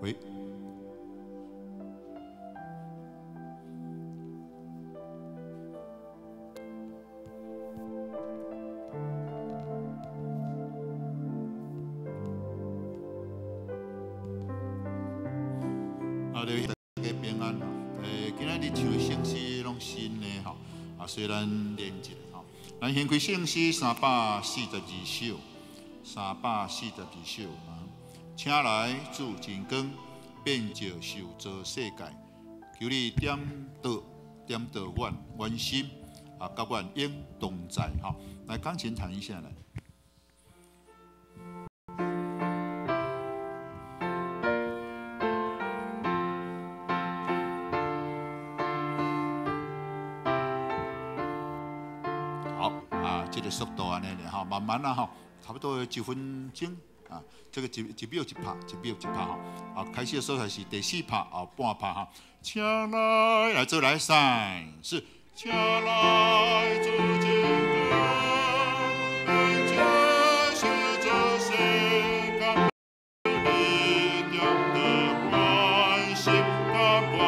喂。啊，就大家平安啦。今仔日唱的圣诗拢新的吼，啊，虽然练一下吼，咱先开圣诗342首，342首啊。请来主真光，变就受造世界，求你点导阮心啊，甲阮应同在吼。来，钢琴弹一下来。这个速度安尼咧吼，慢慢啦吼，差不多1分钟啊，这个一秒一拍，一秒一拍吼。啊，开始的时候还是第4拍后半拍哈。请来做来3、4，请来做真光，变这受造世界，你点的关心甲万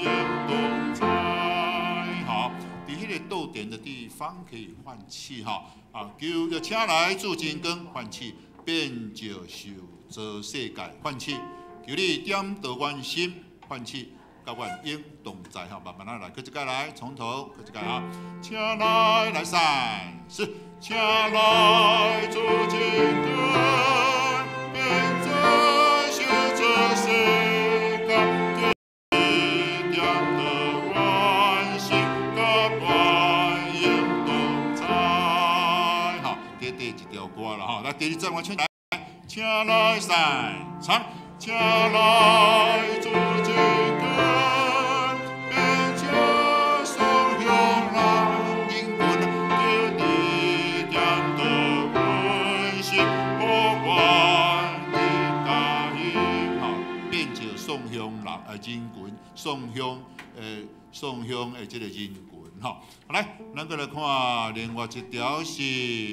有同在。好，伫迄个逗点的地方可以换气哈。啊，求请来主真光换气，变就受造世界换气。求你点导阮心，唤起甲阮应同在哈，慢慢来，搁一个来，从头，搁一个啊，请来3、4，请来主真光，变作受造世界，求你点导阮心，甲阮应同在。好，第一条歌了哈，来第2站我请来，请来3、唱。请来主真光，变这颂扬人英文，叫你点导阮心，不管你答应。好，变就颂扬人英文，颂扬这个英文哈。来，咱再来看另外一条是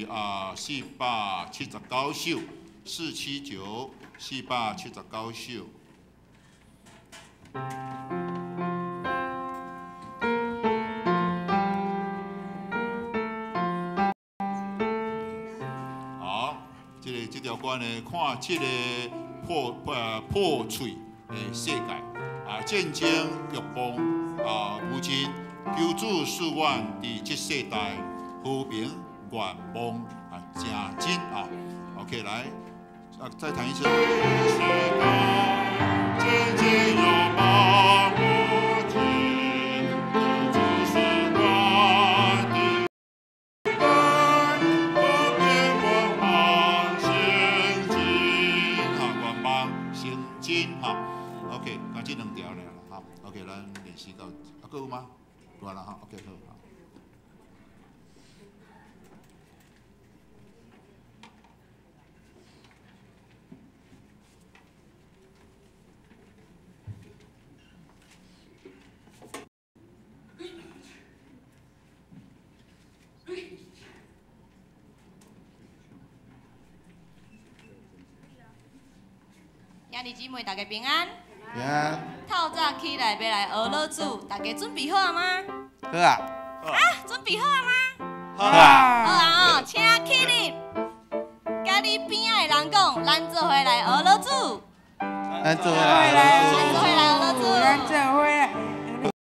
479首，479。479首。好，这条歌呢，看这个破碎的世界啊，战争欲望无尽，求主赐阮伫这世代和平愿望真真啊。OK， 来。再弹一次。OK， 刚这2条了哈。OK， 咱练习到还有吗？完了哈。OK， 好。兄弟姊妹，大家平安。平安。透早起来要来学老主，大家准备好了吗？好啊。啊，准备好了吗？好啊。好啊哦，请起立，甲你边仔的人讲，咱做伙来学老主。咱做伙来学老主。咱做伙来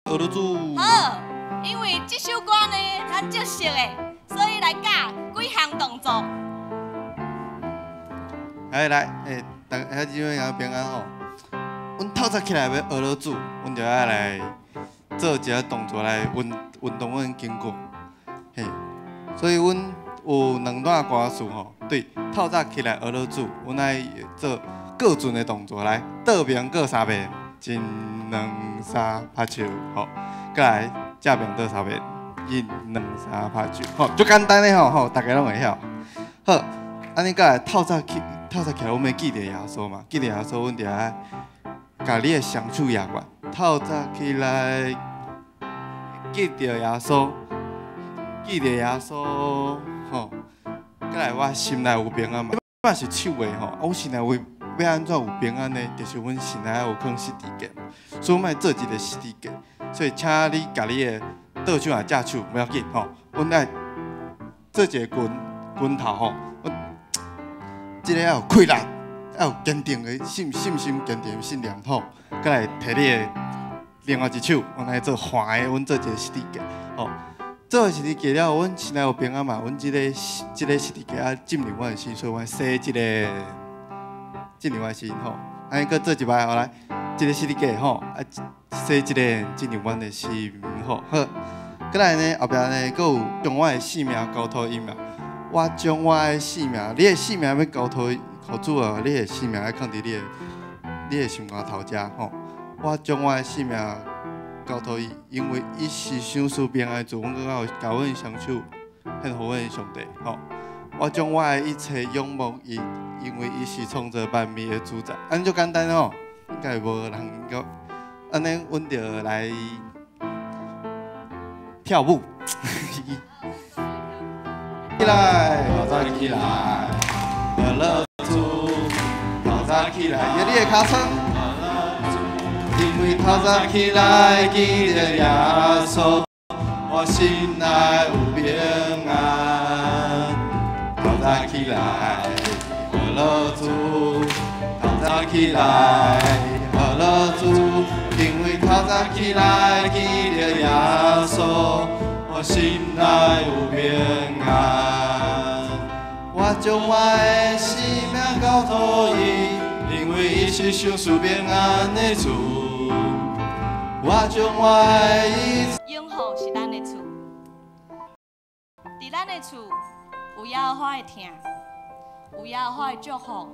学老主。好，因为这首歌呢，咱足熟的，所以来教几项动作。来，大家兄弟姊妹平安吼。阮透早起来要学老主，阮就要来做一个动作来运动阮筋骨。嘿，所以阮有2段歌词吼，对，透早起来学老主，阮爱做各准的动作来，倒面各3遍，1、2、3拍手，吼，再来正面倒3遍，1、2、3拍手，吼，足简单的吼，大家拢会晓。好，安尼再来透早起来，阮要记得耶稣嘛，记得耶稣，阮就爱甲你的相处也管。透早起来，记得耶稣，记得耶稣，吼。再来，我心内有平安嘛。我是手的吼，我心内有要安怎有平安呢？就是阮心内有放实体格，所以莫做一个实体格。所以请你家己的倒手也正手，不要紧吼。阮爱做一个拳头吼，即个要有气力，要有坚定的信心、坚定的信念吼。再来摕你的另外一手，阮来做环的，阮做一个实体格吼。做实体格了，阮心内有平安嘛。阮即个实体格啊，浸入阮的心，所以阮洗即个浸入阮的心吼。安尼，搁做一摆，后来即个实体格吼，啊洗即个浸入阮的心吼。好，搁来呢后壁呢，搁有将我的性命交托伊嘛。我将我的性命，你的性命要交托予主啊，你的性命要放伫你的心肝头遮吼。我将我的性命交托伊，因为伊是想使平安的主，阮更有甲阮双手献互阮的上帝吼。我将我的一切仰慕伊，因为伊是创造万物的主宰。安尼就简单吼，应该无人个。安尼，阮就来跳舞。起来，透早起来，乐乐主，透早起来，摇你的尻川。因为透早起来记着耶稣，我心内有平安。透早起来，乐乐主，透早起来，乐乐主，因为透早起来记着耶稣。我心内有平安，我将我的生命交托伊，因为伊是想赐平安的主。我将我的一切永福是咱的厝，伫咱的厝有耶和华的听，有耶和华的祝福，